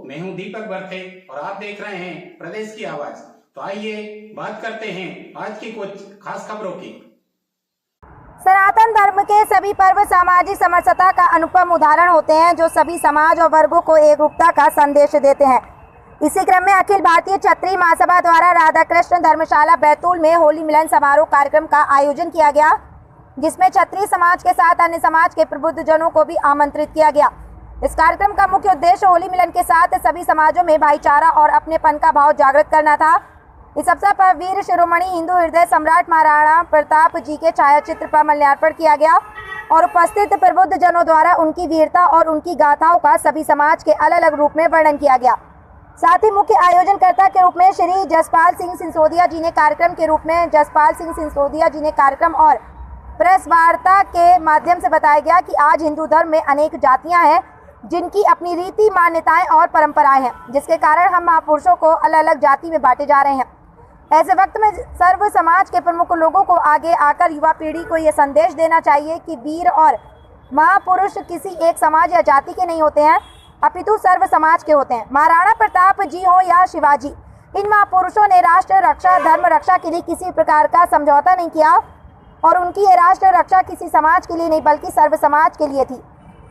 मैं हूं दीपक बर्थे और आप देख रहे हैं प्रदेश की आवाज। तो आइए बात करते हैं आज की कुछ खास खबरों की। सनातन धर्म के सभी पर्व सामाजिक समरसता का अनुपम उदाहरण होते हैं, जो सभी समाज और वर्गों को एकरूपता का संदेश देते हैं। इसी क्रम में अखिल भारतीय क्षत्रिय महासभा द्वारा राधा कृष्ण धर्मशाला बैतूल में होली मिलन समारोह कार्यक्रम का आयोजन किया गया, जिसमें क्षत्रिय समाज के साथ अन्य समाज के प्रबुद्ध जनों को भी आमंत्रित किया गया। इस कार्यक्रम का मुख्य उद्देश्य होली मिलन के साथ सभी समाजों में भाईचारा और अपनेपन का भाव जागृत करना था। इस अवसर पर वीर शिरोमणि हिंदू हृदय सम्राट महाराणा प्रताप जी के छायाचित्र पर माल्यार्पण किया गया और उपस्थित प्रबुद्ध जनों द्वारा उनकी वीरता और उनकी गाथाओं का सभी समाज के अलग अलग रूप में वर्णन किया गया। साथ ही मुख्य आयोजनकर्ता के रूप में श्री जसपाल सिंह सिसोदिया जी ने कार्यक्रम और प्रेस वार्ता के माध्यम से बताया गया कि आज हिंदू धर्म में अनेक जातियां हैं, जिनकी अपनी रीति मान्यताएं और परंपराएं हैं, जिसके कारण हम महापुरुषों को अलग अलग जाति में बांटे जा रहे हैं। ऐसे वक्त में सर्व समाज के प्रमुख लोगों को आगे आकर युवा पीढ़ी को ये संदेश देना चाहिए कि वीर और महापुरुष किसी एक समाज या जाति के नहीं होते हैं, अपितु सर्व समाज के होते हैं। महाराणा प्रताप जी हो या शिवाजी, इन महापुरुषों ने राष्ट्र रक्षा धर्म रक्षा के लिए किसी प्रकार का समझौता नहीं किया और उनकी ये राष्ट्र रक्षा किसी समाज के लिए नहीं बल्कि सर्व समाज के लिए थी।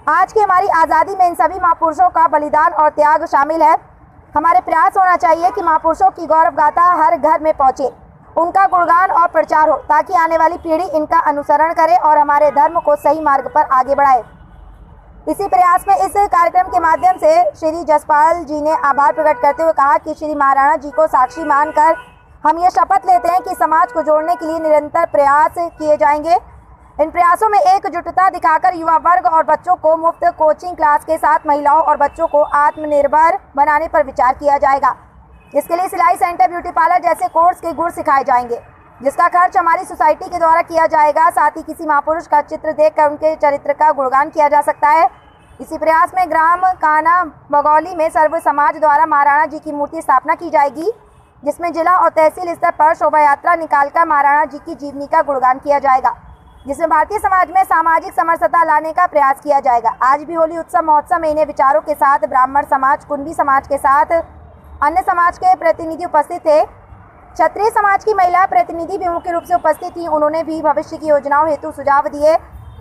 आज की हमारी आज़ादी में इन सभी महापुरुषों का बलिदान और त्याग शामिल है। हमारे प्रयास होना चाहिए कि महापुरुषों की गौरव गाथा हर घर में पहुंचे, उनका गुणगान और प्रचार हो, ताकि आने वाली पीढ़ी इनका अनुसरण करे और हमारे धर्म को सही मार्ग पर आगे बढ़ाए। इसी प्रयास में इस कार्यक्रम के माध्यम से श्री जसपाल जी ने आभार प्रकट करते हुए कहा कि श्री महाराणा जी को साक्षी मानकर हम ये शपथ लेते हैं कि समाज को जोड़ने के लिए निरंतर प्रयास किए जाएंगे। इन प्रयासों में एकजुटता दिखाकर युवा वर्ग और बच्चों को मुफ्त कोचिंग क्लास के साथ महिलाओं और बच्चों को आत्मनिर्भर बनाने पर विचार किया जाएगा। इसके लिए सिलाई सेंटर, ब्यूटी पार्लर जैसे कोर्स के गुर सिखाए जाएंगे, जिसका खर्च हमारी सोसाइटी के द्वारा किया जाएगा। साथ ही किसी महापुरुष का चित्र देखकर उनके चरित्र का गुणगान किया जा सकता है। इसी प्रयास में ग्राम काना बगौली में सर्व समाज द्वारा महाराणा जी की मूर्ति स्थापना की जाएगी, जिसमें जिला और तहसील स्तर पर शोभा यात्रा निकालकर महाराणा जी की जीवनी का गुणगान किया जाएगा, जिसमें भारतीय समाज में सामाजिक समरसता लाने का प्रयास किया जाएगा। आज भी होली उत्सव महोत्सव में इन्हें विचारों के साथ ब्राह्मण समाज, कुंभी समाज के साथ अन्य समाज के प्रतिनिधि उपस्थित थे। क्षत्रिय समाज की महिला प्रतिनिधि भी मुख्य रूप से उपस्थित थी। उन्होंने भी भविष्य की योजनाओं हेतु सुझाव दिए।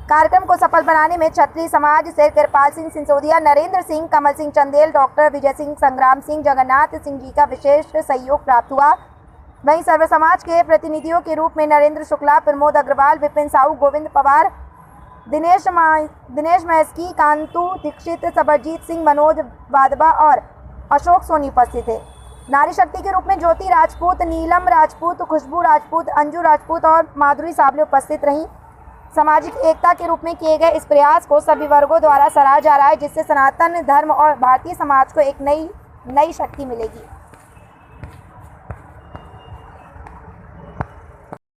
कार्यक्रम को सफल बनाने में क्षत्रिय समाज से कृपाल सिंह सिसोदिया, नरेंद्र सिंह, कमल सिंह चंदेल, डॉक्टर विजय सिंह, संग्राम सिंह, जगन्नाथ सिंह जी का विशेष सहयोग प्राप्त हुआ। वहीं सर्व समाज के प्रतिनिधियों के रूप में नरेंद्र शुक्ला, प्रमोद अग्रवाल, विपिन साहू, गोविंद पवार, दिनेश महस्की, कांतु दीक्षित, सबरजीत सिंह, मनोज वादवा और अशोक सोनी उपस्थित थे। नारी शक्ति के रूप में ज्योति राजपूत, नीलम राजपूत, खुशबू राजपूत, अंजू राजपूत और माधुरी साबले उपस्थित रहीं। सामाजिक एकता के रूप में किए गए इस प्रयास को सभी वर्गों द्वारा सराहा जा रहा है, जिससे सनातन धर्म और भारतीय समाज को एक नई शक्ति मिलेगी।